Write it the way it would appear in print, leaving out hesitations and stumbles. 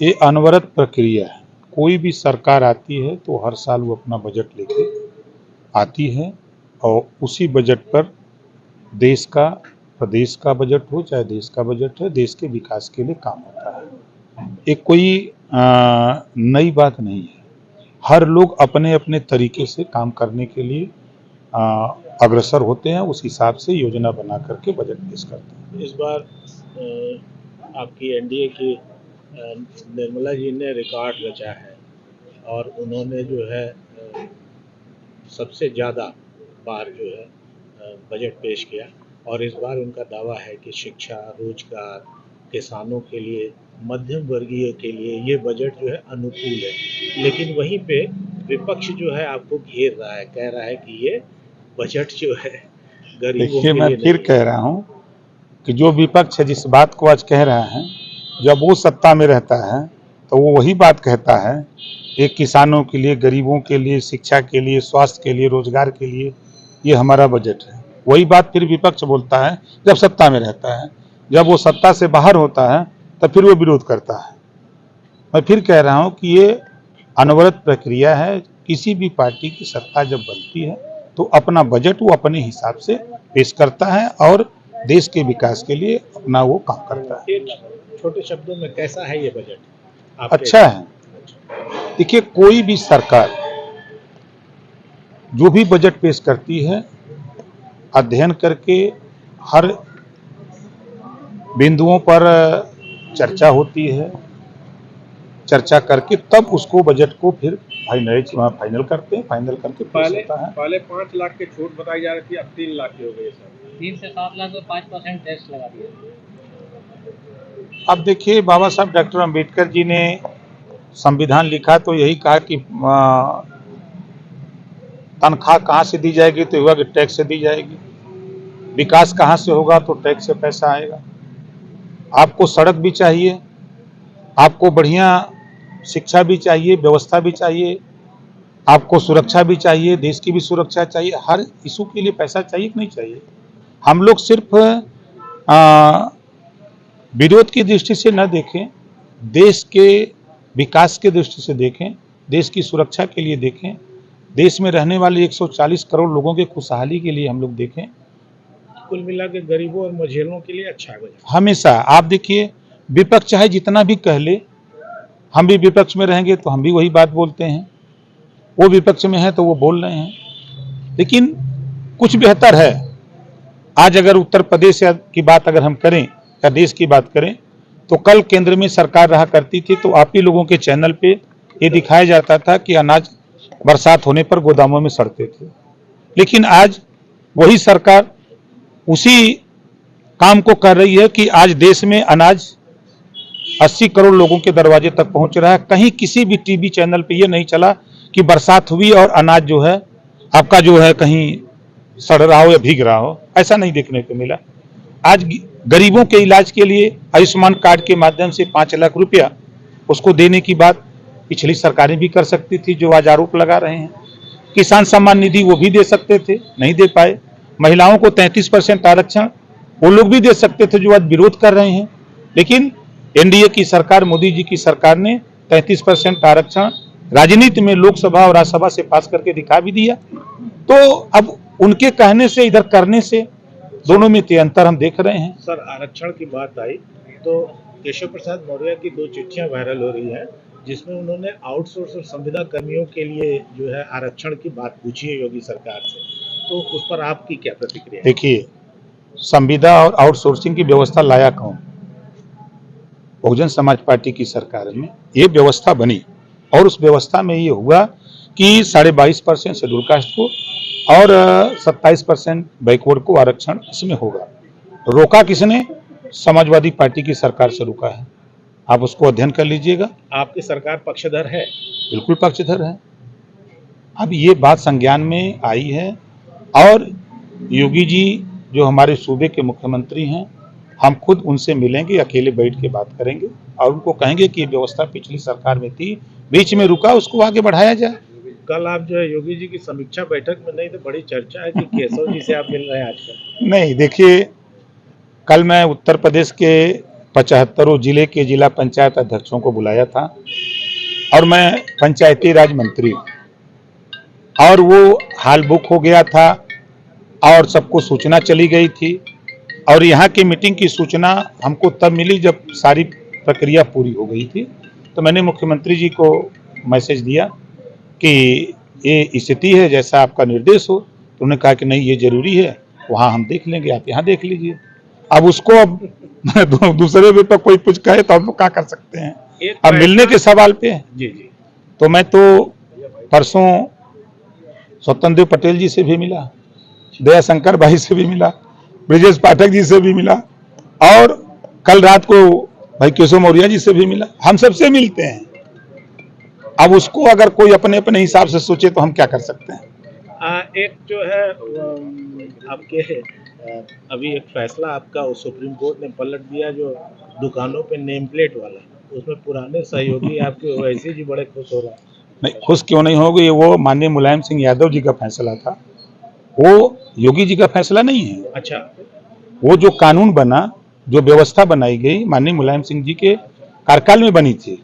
ये अनवरत प्रक्रिया है। कोई भी सरकार आती है तो हर साल वो अपना बजट लेके आती है और उसी बजट पर देश का, प्रदेश का बजट हो चाहे देश का बजट है, देश के विकास के लिए काम होता है। ये कोई नई बात नहीं है। हर लोग अपने अपने तरीके से काम करने के लिए अग्रसर होते हैं, उस हिसाब से योजना बना करके बजट पेश करते हैं। इस बार आपकी एनडीए की निर्मला जी ने रिकॉर्ड रचा है और उन्होंने जो है सबसे ज़्यादा बार जो है बजट पेश किया और इस बार उनका दावा है कि शिक्षा, रोजगार, किसानों के लिए, मध्यम वर्गीय के लिए ये बजट जो है अनुकूल है। लेकिन वहीं पे विपक्ष जो है आपको घेर रहा है, कह रहा है कि ये बजट जो है गरीबों के लिए मैं फिर कह रहा हूँ कि जो विपक्ष है जिस बात को आज कह रहा है, जब वो सत्ता में रहता है तो वो वही बात कहता है, एक किसानों के लिए, गरीबों के लिए, शिक्षा के लिए, स्वास्थ्य के लिए, रोजगार के लिए ये हमारा बजट है। वही बात फिर विपक्ष बोलता है जब सत्ता में रहता है। जब वो सत्ता से बाहर होता है तब फिर वो विरोध करता है। मैं फिर कह रहा हूँ कि ये अनवरत प्रक्रिया है। किसी भी पार्टी की सत्ता जब बनती है तो अपना बजट वो अपने हिसाब से पेश करता है और देश के विकास के लिए अपना वो काम करता है। छोटे शब्दों में कैसा है ये बजट? अच्छा है। देखिए, कोई भी सरकार जो भी बजट पेश करती है, अध्ययन करके हर बिंदुओं पर चर्चा होती है, चर्चा करके तब उसको बजट को फिर फाइनल करते हैं, फाइनल करके पहले 5 लाख की छूट बताई जा रही थी, अब 3 लाख की हो गई सर। 3 से 7 लाख में 5% टैक्स लगा दिया। अब देखिए, बाबा साहब डॉक्टर अम्बेडकर जी ने संविधान लिखा तो यही कहा कि तनख्वाह कहाँ से दी जाएगी, तो युवा के टैक्स से दी जाएगी। विकास कहाँ से होगा, तो टैक्स से पैसा आएगा। आपको सड़क भी चाहिए, आपको बढ़िया शिक्षा भी चाहिए, व्यवस्था भी चाहिए, आपको सुरक्षा भी चाहिए, देश की भी सुरक्षा चाहिए। हर इशू के लिए पैसा चाहिए कि नहीं चाहिए? हम लोग सिर्फ विरोध की दृष्टि से न देखें, देश के विकास की दृष्टि से देखें, देश की सुरक्षा के लिए देखें, देश में रहने वाले 140 करोड़ लोगों के खुशहाली के लिए हम लोग देखें। कुल मिला के गरीबों और मझेलों के लिए अच्छा है हमेशा। आप देखिए, विपक्ष चाहे जितना भी कह ले, हम भी विपक्ष में रहेंगे तो हम भी वही बात बोलते हैं। वो विपक्ष में है तो वो बोल रहे हैं, लेकिन कुछ बेहतर है। आज अगर उत्तर प्रदेश की बात अगर हम करें या देश की बात करें, तो कल केंद्र में सरकार रहा करती थी तो आप ही लोगों के चैनल पे ये दिखाया जाता था कि अनाज बरसात होने पर गोदामों में सड़ते थे। लेकिन आज वही सरकार उसी काम को कर रही है कि आज देश में अनाज 80 करोड़ लोगों के दरवाजे तक पहुंच रहा है। कहीं किसी भी टीवी चैनल पे ये नहीं चला कि बरसात हुई और अनाज जो है आपका जो है कहीं सड़ रहा हो या भीग रहा हो, ऐसा नहीं देखने को मिला। आज गरीबों के इलाज के लिए आयुष्मान कार्ड के माध्यम से 5 लाख रुपया उसको देने की बात पिछली सरकारें भी कर सकती थी, जो आज आरोप लगा रहे हैं। किसान सम्मान निधि वो भी दे सकते थे, नहीं दे पाए। महिलाओं को 33% आरक्षण वो लोग भी दे सकते थे, जो आज विरोध कर रहे हैं। लेकिन एनडीए की सरकार, मोदी जी की सरकार ने 33% आरक्षण राजनीति में लोकसभा और राज्यसभा से पास करके दिखा भी दिया। तो अब उनके कहने से, इधर करने से, दोनों में अंतर हम देख रहे हैं। सर, आरक्षण की बात आई तो केशव प्रसाद मौर्य की 2 चिट्ठियां वायरल हो रही है, जिसमें उन्होंने आउटसोर्स और संविदा कर्मियों के लिए जो है आरक्षण की बात पूछी है योगी सरकार से, तो उस पर आपकी क्या प्रतिक्रिया है? देखिए, संविदा और आउटसोर्सिंग की व्यवस्था लाया कौन? बहुजन समाज पार्टी की सरकार में ये व्यवस्था बनी और उस व्यवस्था में ये हुआ कि 22.5% शेड्यूल कास्ट को और 27% बैकवर्ड को आरक्षण इसमें होगा। रोका किसने? समाजवादी पार्टी की सरकार से रुका है। आप उसको अध्ययन कर लीजिएगा। आपकी सरकार पक्षधर है? बिल्कुल पक्षधर है। अब ये बात संज्ञान में आई है और योगी जी जो हमारे सूबे के मुख्यमंत्री हैं, हम खुद उनसे मिलेंगे, अकेले बैठ के बात करेंगे और उनको कहेंगे कि ये व्यवस्था पिछली सरकार में थी, बीच में रुका, उसको आगे बढ़ाया जाए। कल आप जो है योगी जी की समीक्षा बैठक में नहीं तो बड़ी चर्चा है कि केशव जी से आप मिल रहे हैं आजकल। नहीं, देखिए, कल मैं उत्तर प्रदेश के 75 जिले के जिला पंचायत अध्यक्षों को बुलाया था और मैं पंचायती राज मंत्री हूं और वो हाल बुक हो गया था और सबको सूचना चली गई थी और यहाँ की मीटिंग की सूचना हमको तब मिली जब सारी प्रक्रिया पूरी हो गई थी। तो मैंने मुख्यमंत्री जी को मैसेज दिया कि ये स्थिति है, जैसा आपका निर्देश हो। तो उन्होंने कहा कि नहीं, ये जरूरी है, वहाँ हम देख लेंगे, आप यहाँ देख लीजिए। अब उसको अब दूसरे विपक्ष कोई कुछ कहे तो हम लोग क्या कर सकते हैं। अब मिलने के सवाल पे जी जी तो मैं तो परसों स्वतंत्र देव पटेल जी से भी मिला, दयाशंकर भाई से भी मिला, ब्रिजेश पाठक जी से भी मिला और कल रात को भाई केशव मौर्य जी से भी मिला। हम सबसे मिलते हैं। अब उसको अगर कोई अपने अपने हिसाब से सोचे तो हम क्या कर सकते हैं। एक जो है आपके अभी एक फैसला आपका सुप्रीम कोर्ट ने पलट दिया, जो दुकानों पे नेम प्लेट वाला, उसमें पुराने सहयोगी आपके ओवैसी जी बड़े खुश हो रहे हैं। नहीं, खुश क्यों नहीं होगी, वो माननीय मुलायम सिंह यादव जी का फैसला था, वो योगी जी का फैसला नहीं है। अच्छा, वो जो कानून बना, जो व्यवस्था बनाई गई, माननीय मुलायम सिंह जी के कार्यकाल में बनी थी।